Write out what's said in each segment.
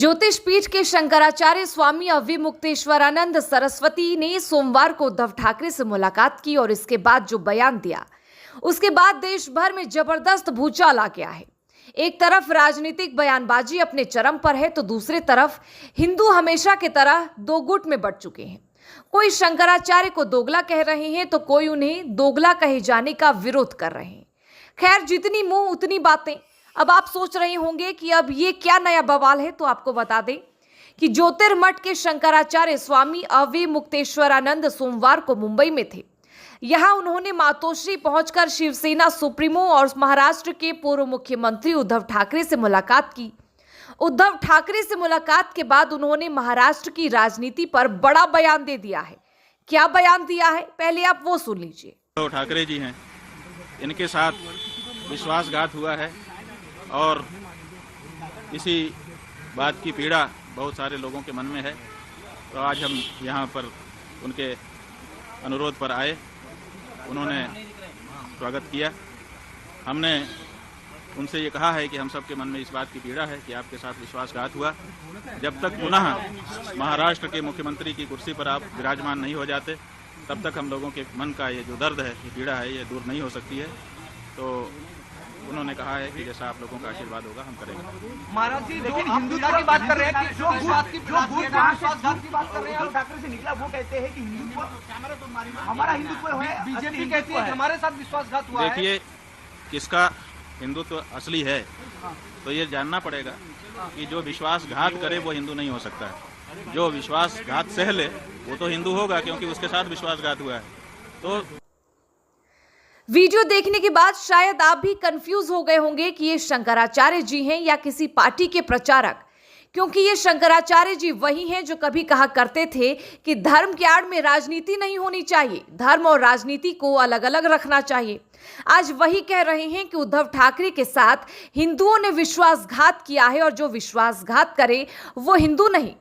ज्योतिष पीठ के शंकराचार्य स्वामी अविमुक्तेश्वरानंद सरस्वती ने सोमवार को उद्धव ठाकरे से मुलाकात की और इसके बाद जो बयान दिया, उसके बाद देश भर में जबरदस्त भूचाल आ गया है। एक तरफ राजनीतिक बयानबाजी अपने चरम पर है तो दूसरी तरफ हिंदू हमेशा की तरह दो गुट में बंट चुके हैं। कोई शंकराचार्य को दोगला कह रहे हैं तो कोई उन्हें दोगला कहे जाने का विरोध कर रहे हैं। खैर, जितनी मुंह उतनी बातें। अब आप सोच रहे होंगे कि अब ये क्या नया बवाल है, तो आपको बता दें कि ज्योतिर्मठ के शंकराचार्य स्वामी अविमुक्तेश्वरानंद सोमवार को मुंबई में थे। यहां उन्होंने मातोश्री पहुंचकर शिवसेना सुप्रीमो और महाराष्ट्र के पूर्व मुख्यमंत्री उद्धव ठाकरे से मुलाकात की। उद्धव ठाकरे से मुलाकात के बाद उन्होंने महाराष्ट्र की राजनीति पर बड़ा बयान दे दिया है। क्या बयान दिया है, पहले आप वो सुन लीजिए। उद्धव ठाकरे जी हैं, इनके साथ विश्वासघात हुआ है और इसी बात की पीड़ा बहुत सारे लोगों के मन में है। तो आज हम यहाँ पर उनके अनुरोध पर आए, उन्होंने स्वागत किया। हमने उनसे ये कहा है कि हम सबके मन में इस बात की पीड़ा है कि आपके साथ विश्वासघात हुआ। जब तक पुनः महाराष्ट्र के मुख्यमंत्री की कुर्सी पर आप विराजमान नहीं हो जाते, तब तक हम लोगों के मन का ये जो दर्द है, ये पीड़ा है, ये दूर नहीं हो सकती है। तो उन्होंने कहा है कि जैसा आप लोगों का आशीर्वाद होगा हम करेंगे। महाराज जी, लेकिन हिंदुत्व की बात कर रहे हैं कि जो विश्वासघात की बात कर रहे हैं, ठाकरे से निकला, वो कहते हैं कि हिंदुत्व हमारा हिंदुत्व है। बीजेपी कहती है कि हमारे साथ विश्वासघात हुआ है। देखिए, किसका हिंदुत्व असली है तो ये जानना पड़ेगा कि जो विश्वासघात करे वो हिंदू नहीं हो सकता है। जो विश्वासघात सह ले वो तो हिंदू होगा, क्योंकि उसके साथ विश्वासघात हुआ है। तो वीडियो देखने के बाद शायद आप भी कंफ्यूज हो गए होंगे कि ये शंकराचार्य जी हैं या किसी पार्टी के प्रचारक, क्योंकि ये शंकराचार्य जी वही हैं जो कभी कहा करते थे कि धर्म के आड़ में राजनीति नहीं होनी चाहिए, धर्म और राजनीति को अलग अलग रखना चाहिए। आज वही कह रहे हैं कि उद्धव ठाकरे के साथ हिंदुओं ने विश्वासघात किया है और जो विश्वासघात करे वो हिंदू नहीं।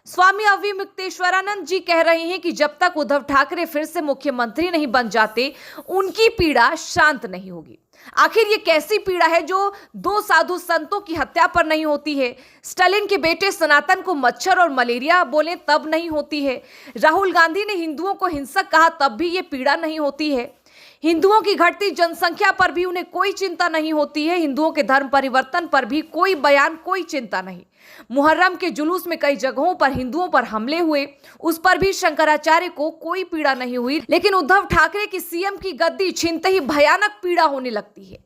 स्वामी अविमुक्तेश्वरानंद जी कह रहे हैं कि जब तक उद्धव ठाकरे फिर से मुख्यमंत्री नहीं बन जाते, उनकी पीड़ा शांत नहीं होगी। आखिर ये कैसी पीड़ा है जो दो साधु संतों की हत्या पर नहीं होती है, स्टालिन के बेटे सनातन को मच्छर और मलेरिया बोले तब नहीं होती है, राहुल गांधी ने हिंदुओं को हिंसक कहा तब भी ये पीड़ा नहीं होती है, हिंदुओं की घटती जनसंख्या पर भी उन्हें कोई चिंता नहीं होती है, हिंदुओं के धर्म परिवर्तन पर भी कोई बयान, कोई चिंता नहीं। मुहर्रम के जुलूस में कई जगहों पर हिंदुओं पर हमले हुए, उस पर भी शंकराचार्य को कोई पीड़ा नहीं हुई, लेकिन उद्धव ठाकरे की सीएम की गद्दी छीनते ही भयानक पीड़ा होने लगती है।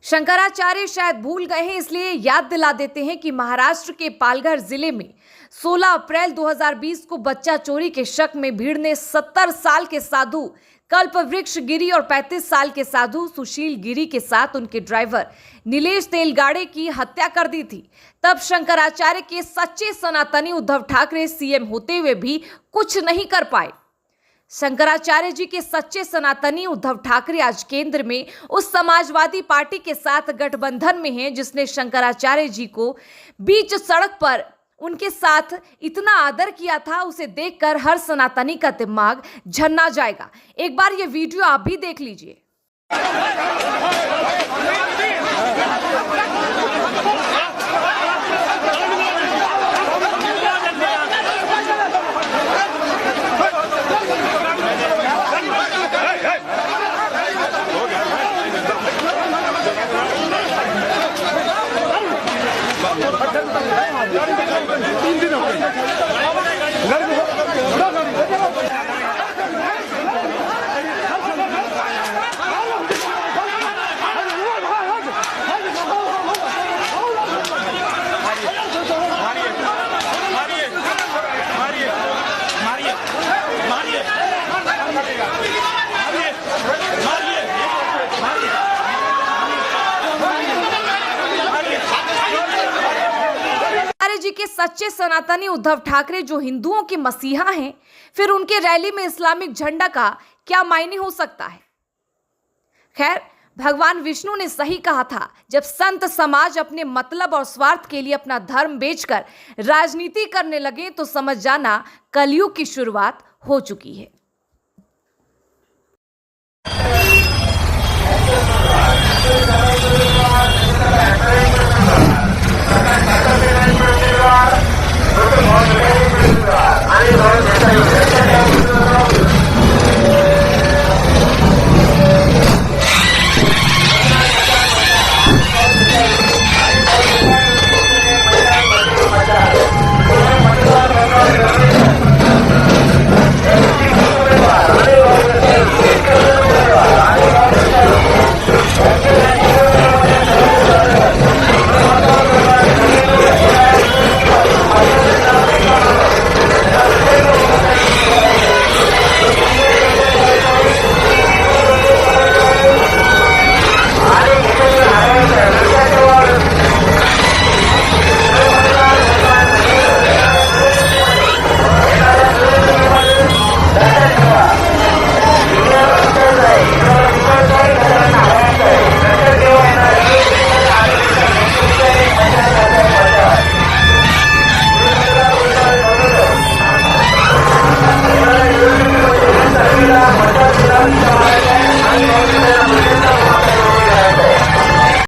शंकराचार्य शायद भूल गए हैं, इसलिए याद दिला देते हैं कि महाराष्ट्र के पालघर जिले में 16 अप्रैल 2020 को बच्चा चोरी के शक में भीड़ ने 70 साल के साधु कल्पवृक्ष गिरी और 35 साल के साधु सुशील गिरी के साथ उनके ड्राइवर नीलेश तेलगाड़े की हत्या कर दी थी। तब शंकराचार्य के सच्चे सनातनी उद्धव ठाकरे सीएम होते हुए भी कुछ नहीं कर पाए। शंकराचार्य जी के सच्चे सनातनी उद्धव ठाकरे आज केंद्र में उस समाजवादी पार्टी के साथ गठबंधन में हैं जिसने शंकराचार्य जी को बीच सड़क पर उनके साथ इतना आदर किया था। उसे देखकर हर सनातनी का दिमाग झन्ना जाएगा। एक बार ये वीडियो आप भी देख लीजिए। जी के सच्चे सनातनी उद्धव ठाकरे जो हिंदुओं के मसीहा हैं, फिर उनके रैली में इस्लामिक झंडा का क्या मायने हो सकता है। खैर, भगवान विष्णु ने सही कहा था, जब संत समाज अपने मतलब और स्वार्थ के लिए अपना धर्म बेचकर राजनीति करने लगे तो समझ जाना कलयुग की शुरुआत हो चुकी है। आणि